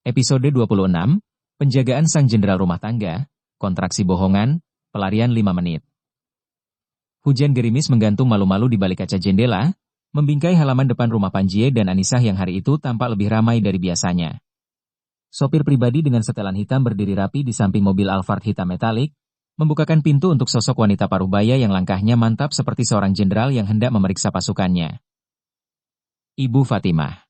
Episode 26, Penjagaan Sang Jenderal Rumah Tangga, Kontraksi Bohongan, Pelarian 5 Menit. Hujan gerimis menggantung malu-malu di balik kaca jendela, membingkai halaman depan rumah Panjie dan Anisah yang hari itu tampak lebih ramai dari biasanya. Sopir pribadi dengan setelan hitam berdiri rapi di samping mobil Alphard hitam metalik, membukakan pintu untuk sosok wanita parubaya yang langkahnya mantap seperti seorang jenderal yang hendak memeriksa pasukannya. Ibu Fatimah.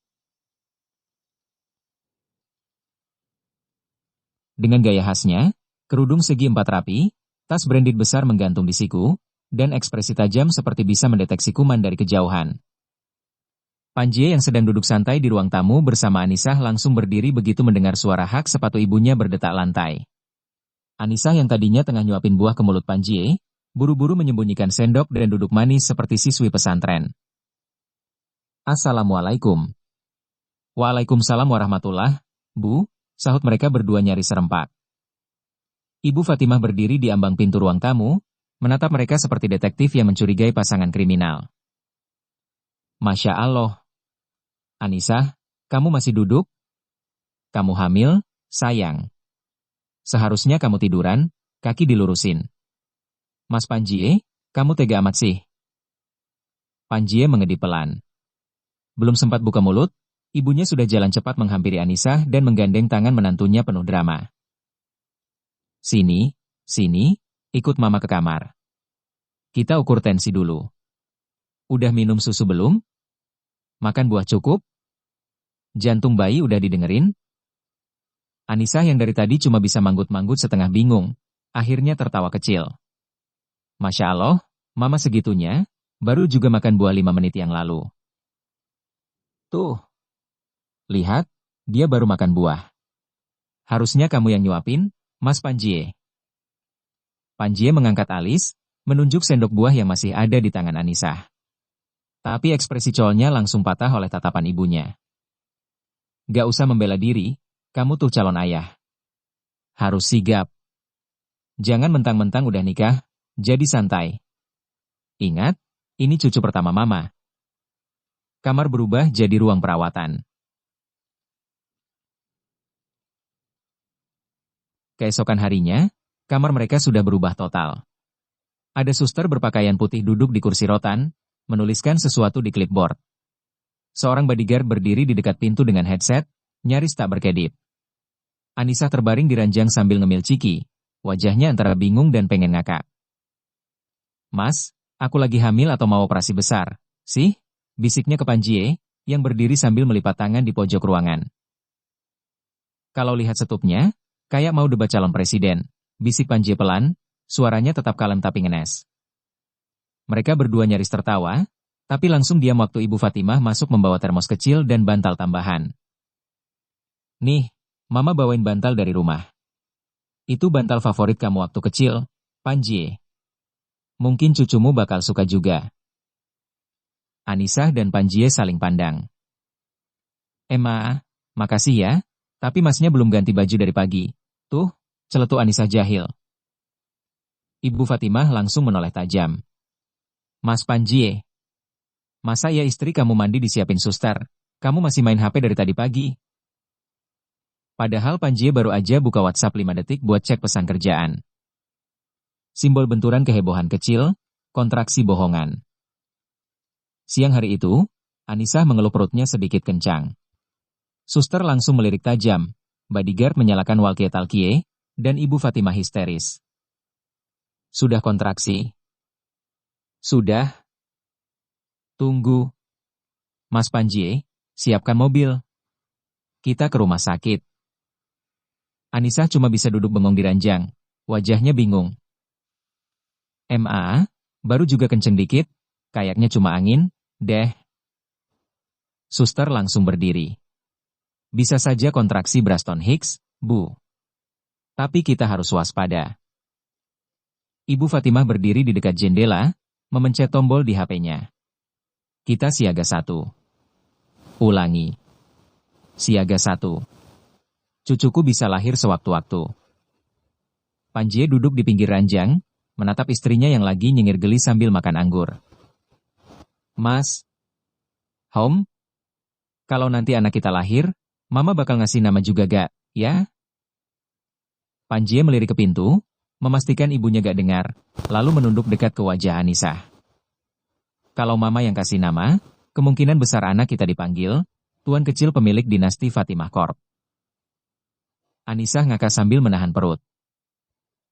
Dengan gaya khasnya, kerudung segi 4 rapi, tas branded besar menggantung di siku, dan ekspresi tajam seperti bisa mendeteksi kuman dari kejauhan. Panjie yang sedang duduk santai di ruang tamu bersama Anisah langsung berdiri begitu mendengar suara hak sepatu ibunya berdetak lantai. Anisah yang tadinya tengah nyuapin buah ke mulut Panjie, buru-buru menyembunyikan sendok dan duduk manis seperti siswi pesantren. Assalamualaikum. Waalaikumsalam warahmatullah, Bu. Sahut mereka berdua nyaris serempak. Ibu Fatimah berdiri di ambang pintu ruang tamu, menatap mereka seperti detektif yang mencurigai pasangan kriminal. Masya Allah. Anisah, kamu masih duduk? Kamu hamil, sayang. Seharusnya kamu tiduran, kaki dilurusin. Mas Panjie, kamu tega amat sih. Panjie mengedip pelan. Belum sempat buka mulut, ibunya sudah jalan cepat menghampiri Anisah dan menggandeng tangan menantunya penuh drama. Sini, ikut mama ke kamar. Kita ukur tensi dulu. Udah minum susu belum? Makan buah cukup? Jantung bayi udah didengerin? Anisah yang dari tadi cuma bisa manggut-manggut setengah bingung, akhirnya tertawa kecil. Masya Allah, mama segitunya, baru juga makan buah 5 menit yang lalu. Tuh. Lihat, dia baru makan buah. Harusnya kamu yang nyuapin, Mas Panjie. Panjie mengangkat alis, menunjuk sendok buah yang masih ada di tangan Anisah. Tapi ekspresi colnya langsung patah oleh tatapan ibunya. Gak usah membela diri, kamu tuh calon ayah. Harus sigap. Jangan mentang-mentang udah nikah, jadi santai. Ingat, ini cucu pertama mama. Kamar berubah jadi ruang perawatan. Keesokan harinya, kamar mereka sudah berubah total. Ada suster berpakaian putih duduk di kursi rotan, menuliskan sesuatu di clipboard. Seorang bodyguard berdiri di dekat pintu dengan headset, nyaris tak berkedip. Anisah terbaring di ranjang sambil ngemil ciki, wajahnya antara bingung dan pengen ngakak. Mas, aku lagi hamil atau mau operasi besar, sih? Bisiknya ke Panjie, yang berdiri sambil melipat tangan di pojok ruangan. Kalau lihat setupnya, kayak mau debat calon presiden, bisik Panjie pelan, suaranya tetap kalem tapi ngenes. Mereka berdua nyaris tertawa, tapi langsung diam waktu Ibu Fatimah masuk membawa termos kecil dan bantal tambahan. Nih, Mama bawain bantal dari rumah. Itu bantal favorit kamu waktu kecil, Panjie. Mungkin cucumu bakal suka juga. Anisah dan Panjie saling pandang. Emma, makasih ya, tapi masnya belum ganti baju dari pagi. Tuh, celetuk Anisah jahil. Ibu Fatimah langsung menoleh tajam. Mas Panjie. Masa ya istri kamu mandi disiapin suster? Kamu masih main HP dari tadi pagi. Padahal Panjie baru aja buka WhatsApp 5 detik buat cek pesan kerjaan. Simbol benturan kehebohan kecil, kontraksi bohongan. Siang hari itu, Anisah mengeluh perutnya sedikit kencang. Suster langsung melirik tajam. Bodyguard menyalakan walkie-talkie, dan Ibu Fatimah histeris. Sudah kontraksi? Sudah. Tunggu. Mas Panjie, siapkan mobil. Kita ke rumah sakit. Anisah cuma bisa duduk bengong di ranjang, wajahnya bingung. MA, baru juga kenceng dikit, kayaknya cuma angin, deh. Suster langsung berdiri. Bisa saja kontraksi Braxton Hicks, Bu. Tapi kita harus waspada. Ibu Fatimah berdiri di dekat jendela, memencet tombol di HP-nya. Kita siaga 1. Ulangi. Siaga 1. Cucuku bisa lahir sewaktu-waktu. Panjie duduk di pinggir ranjang, menatap istrinya yang lagi nyengir geli sambil makan anggur. Mas. Home? Kalau nanti anak kita lahir, Mama bakal ngasih nama juga gak, ya? Panjie melirik ke pintu, memastikan ibunya gak dengar, lalu menunduk dekat ke wajah Anissa. Kalau mama yang kasih nama, kemungkinan besar anak kita dipanggil, Tuan Kecil pemilik dinasti Fatimah Corp. Anissa ngakak sambil menahan perut.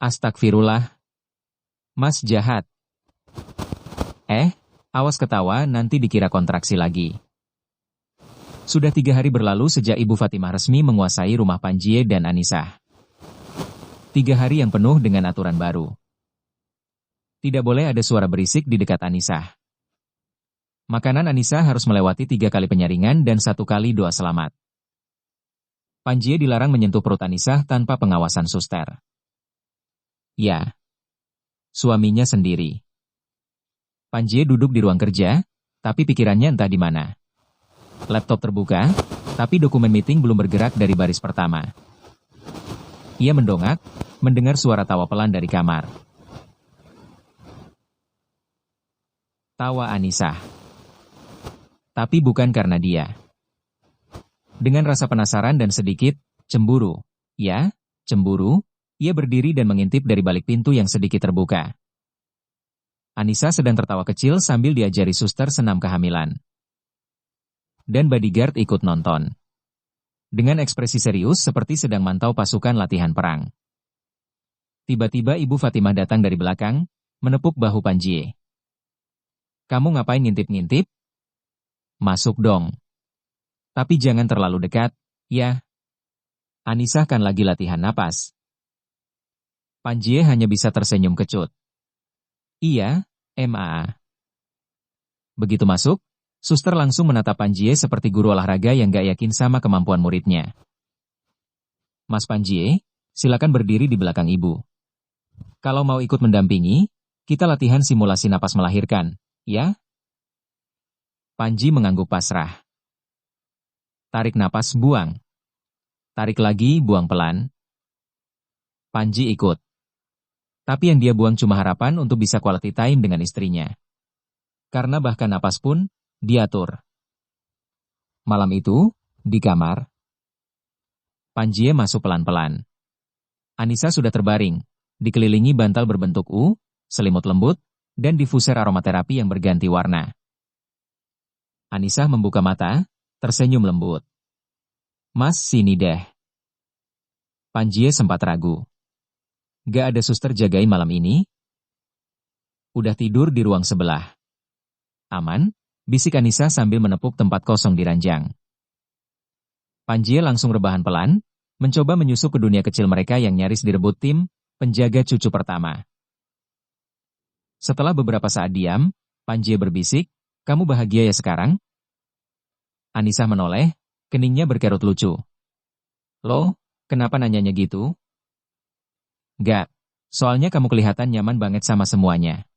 Astagfirullah. Mas jahat. Awas ketawa nanti dikira kontraksi lagi. Sudah 3 hari berlalu sejak Ibu Fatimah resmi menguasai rumah Panjie dan Anissa. 3 hari yang penuh dengan aturan baru. Tidak boleh ada suara berisik di dekat Anissa. Makanan Anissa harus melewati 3 kali penyaringan dan 1 kali doa selamat. Panjie dilarang menyentuh perut Anissa tanpa pengawasan suster. Ya. Suaminya sendiri. Panjie duduk di ruang kerja, tapi pikirannya entah di mana. Laptop terbuka, tapi dokumen meeting belum bergerak dari baris pertama. Ia mendongak, mendengar suara tawa pelan dari kamar. Tawa Anissa. Tapi bukan karena dia. Dengan rasa penasaran dan sedikit cemburu. Ya, cemburu. Ia berdiri dan mengintip dari balik pintu yang sedikit terbuka. Anissa sedang tertawa kecil sambil diajari suster senam kehamilan. Dan bodyguard ikut nonton. Dengan ekspresi serius seperti sedang mantau pasukan latihan perang. Tiba-tiba Ibu Fatimah datang dari belakang, menepuk bahu Panjie. Kamu ngapain ngintip-ngintip? Masuk dong. Tapi jangan terlalu dekat, ya. Anissa kan lagi latihan napas. Panjie hanya bisa tersenyum kecut. Iya, MA. Begitu masuk, suster langsung menatap Panjie seperti guru olahraga yang gak yakin sama kemampuan muridnya. Mas Panjie, silakan berdiri di belakang ibu. Kalau mau ikut mendampingi, kita latihan simulasi napas melahirkan, ya? Panji mengangguk pasrah. Tarik napas, buang. Tarik lagi, buang pelan. Panji ikut. Tapi yang dia buang cuma harapan untuk bisa quality time dengan istrinya. Karena bahkan napas pun, diatur. Malam itu, di kamar, Panjie masuk pelan-pelan. Anissa sudah terbaring, dikelilingi bantal berbentuk U, selimut lembut, dan diffuser aromaterapi yang berganti warna. Anissa membuka mata, tersenyum lembut. Mas, sini deh. Panjie sempat ragu. Gak ada suster jagain malam ini? Udah tidur di ruang sebelah. Aman? Bisik Anissa sambil menepuk tempat kosong di ranjang. Panjie langsung rebahan pelan, mencoba menyusup ke dunia kecil mereka yang nyaris direbut tim penjaga cucu pertama. Setelah beberapa saat diam, Panjie berbisik, kamu bahagia ya sekarang? Anissa menoleh, keningnya berkerut lucu. Loh, kenapa nanyanya gitu? Gak, soalnya kamu kelihatan nyaman banget sama semuanya.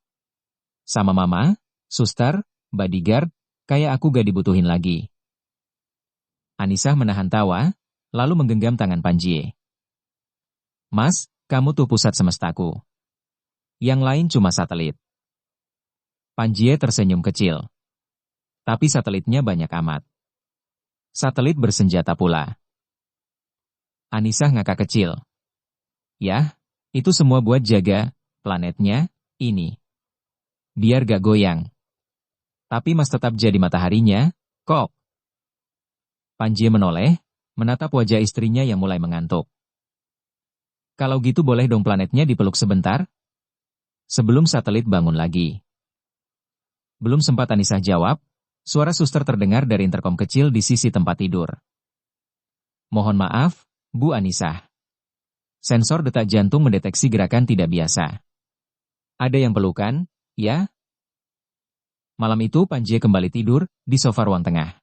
Sama mama, suster, bodyguard, kayak aku gak dibutuhin lagi. Anissa menahan tawa, lalu menggenggam tangan Panjie. Mas, kamu tuh pusat semestaku. Yang lain cuma satelit. Panjie tersenyum kecil. Tapi satelitnya banyak amat. Satelit bersenjata pula. Anissa ngakak kecil. Yah, itu semua buat jaga planetnya ini. Biar gak goyang. Tapi Mas tetap jadi mataharinya, kok. Panjie menoleh, menatap wajah istrinya yang mulai mengantuk. Kalau gitu boleh dong planetnya dipeluk sebentar? Sebelum satelit bangun lagi. Belum sempat Anissa jawab, suara suster terdengar dari interkom kecil di sisi tempat tidur. Mohon maaf, Bu Anissa. Sensor detak jantung mendeteksi gerakan tidak biasa. Ada yang pelukan, ya? Malam itu Panjie kembali tidur di sofa ruang tengah.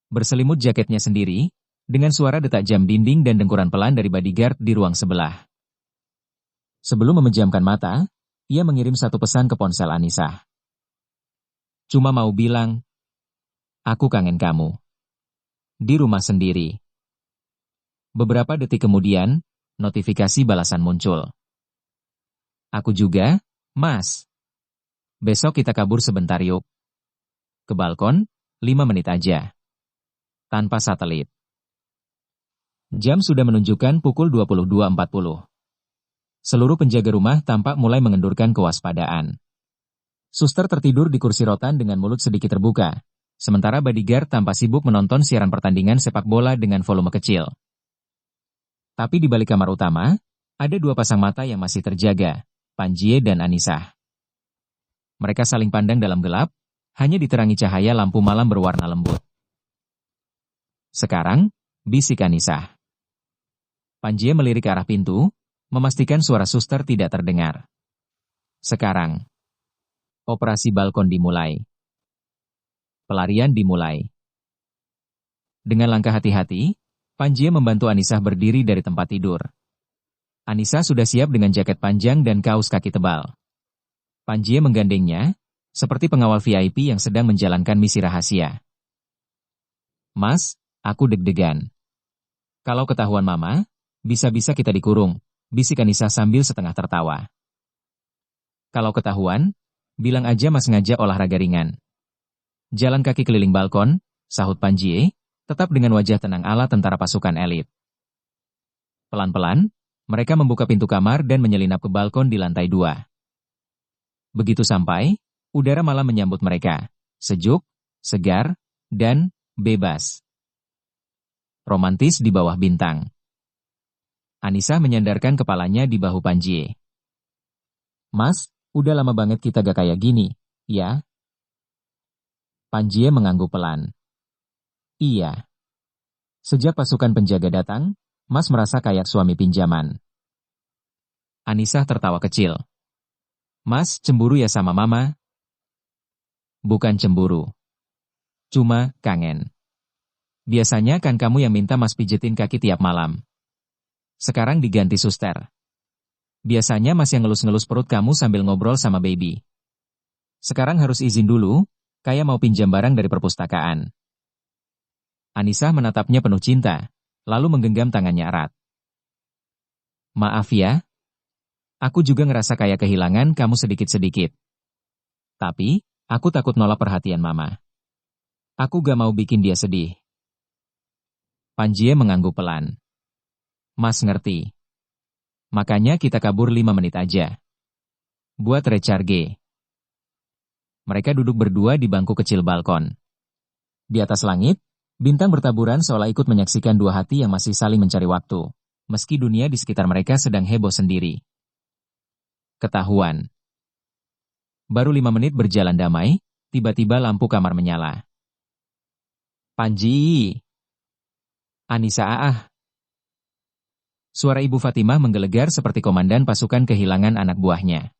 Berselimut jaketnya sendiri, dengan suara detak jam dinding dan dengkuran pelan dari bodyguard di ruang sebelah. Sebelum memejamkan mata, ia mengirim satu pesan ke ponsel Anissa. Cuma mau bilang, aku kangen kamu. Di rumah sendiri. Beberapa detik kemudian, notifikasi balasan muncul. Aku juga, Mas. Besok kita kabur sebentar yuk. Ke balkon, 5 menit aja. Tanpa satelit. Jam sudah menunjukkan pukul 22.40. Seluruh penjaga rumah tampak mulai mengendurkan kewaspadaan. Suster tertidur di kursi rotan dengan mulut sedikit terbuka, sementara bodyguard tampak sibuk menonton siaran pertandingan sepak bola dengan volume kecil. Tapi di balik kamar utama, ada dua pasang mata yang masih terjaga, Panjie dan Anissa. Mereka saling pandang dalam gelap, hanya diterangi cahaya lampu malam berwarna lembut. Sekarang, bisik Anissa. Panjie melirik ke arah pintu, memastikan suara suster tidak terdengar. Sekarang, operasi balkon dimulai. Pelarian dimulai. Dengan langkah hati-hati, Panjie membantu Anissa berdiri dari tempat tidur. Anissa sudah siap dengan jaket panjang dan kaos kaki tebal. Panjie menggandengnya, seperti pengawal VIP yang sedang menjalankan misi rahasia. Mas, aku deg-degan. Kalau ketahuan Mama, bisa-bisa kita dikurung, bisik Anissa sambil setengah tertawa. Kalau ketahuan, bilang aja Mas ngajak olahraga ringan. Jalan kaki keliling balkon, sahut Panjie, tetap dengan wajah tenang ala tentara pasukan elit. Pelan-pelan, mereka membuka pintu kamar dan menyelinap ke balkon di lantai 2. Begitu sampai, udara malam menyambut mereka, sejuk, segar, dan bebas. Romantis di bawah bintang. Anissa menyandarkan kepalanya di bahu Panjie. Mas, udah lama banget kita gak kayak gini, ya? Panjie mengangguk pelan. Iya. Sejak pasukan penjaga datang, Mas merasa kayak suami pinjaman. Anissa tertawa kecil. Mas cemburu ya sama Mama? Bukan cemburu. Cuma kangen. Biasanya kan kamu yang minta Mas pijetin kaki tiap malam. Sekarang diganti suster. Biasanya Mas yang ngelus-ngelus perut kamu sambil ngobrol sama baby. Sekarang harus izin dulu, kayak mau pinjam barang dari perpustakaan. Anissa menatapnya penuh cinta, lalu menggenggam tangannya erat. Maaf ya. Aku juga ngerasa kayak kehilangan kamu sedikit-sedikit. Tapi, aku takut nolak perhatian Mama. Aku gak mau bikin dia sedih. Panjie mengangguk pelan. Mas ngerti. Makanya kita kabur 5 menit aja. Buat recharge. Mereka duduk berdua di bangku kecil balkon. Di atas langit, bintang bertaburan seolah ikut menyaksikan dua hati yang masih saling mencari waktu, meski dunia di sekitar mereka sedang heboh sendiri. Ketahuan. Baru 5 menit berjalan damai, tiba-tiba lampu kamar menyala. Panji! Anissa ah. Suara Ibu Fatimah menggelegar seperti komandan pasukan kehilangan anak buahnya.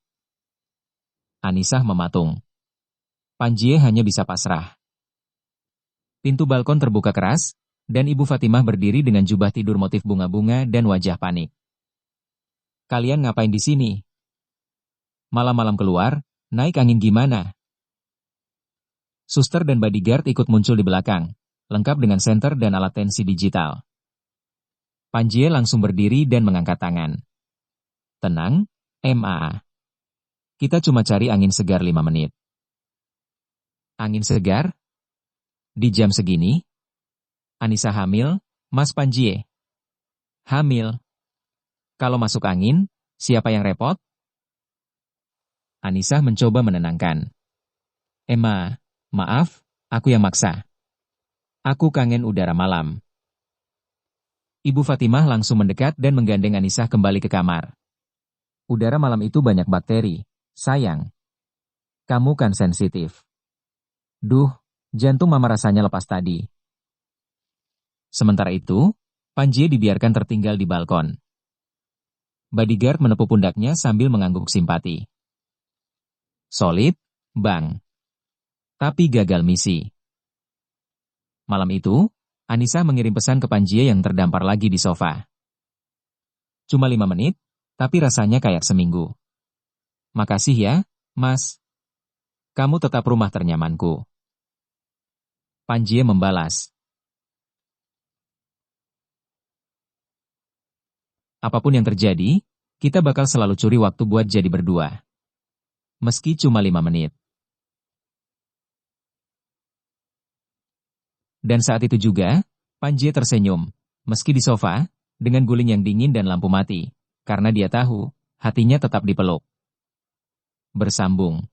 Anissa mematung. Panjie hanya bisa pasrah. Pintu balkon terbuka keras, dan Ibu Fatimah berdiri dengan jubah tidur motif bunga-bunga dan wajah panik. Kalian ngapain di sini? Malam-malam keluar, naik angin gimana? Suster dan bodyguard ikut muncul di belakang, lengkap dengan senter dan alat tensi digital. Panjie langsung berdiri dan mengangkat tangan. Tenang, Ma. Kita cuma cari angin segar 5 menit. Angin segar? Di jam segini? Anissa hamil, Mas Panjie. Hamil. Kalau masuk angin, siapa yang repot? Anissa mencoba menenangkan. Ma, maaf, aku yang maksa. Aku kangen udara malam. Ibu Fatimah langsung mendekat dan menggandeng Anissa kembali ke kamar. Udara malam itu banyak bakteri, sayang. Kamu kan sensitif. Duh, jantung Mama rasanya lepas tadi. Sementara itu, Panjie dibiarkan tertinggal di balkon. Bodyguard menepuk pundaknya sambil mengangguk simpati. Solid, Bang. Tapi gagal misi. Malam itu, Anissa mengirim pesan ke Panjie yang terdampar lagi di sofa. Cuma 5 menit, tapi rasanya kayak seminggu. Makasih ya, Mas. Kamu tetap rumah ternyamanku. Panjie membalas. Apapun yang terjadi, kita bakal selalu curi waktu buat jadi berdua. Meski cuma 5 menit. Dan saat itu juga, Panjie tersenyum, Meski di sofa, dengan guling yang dingin dan lampu mati, karena dia tahu, hatinya tetap dipeluk. Bersambung.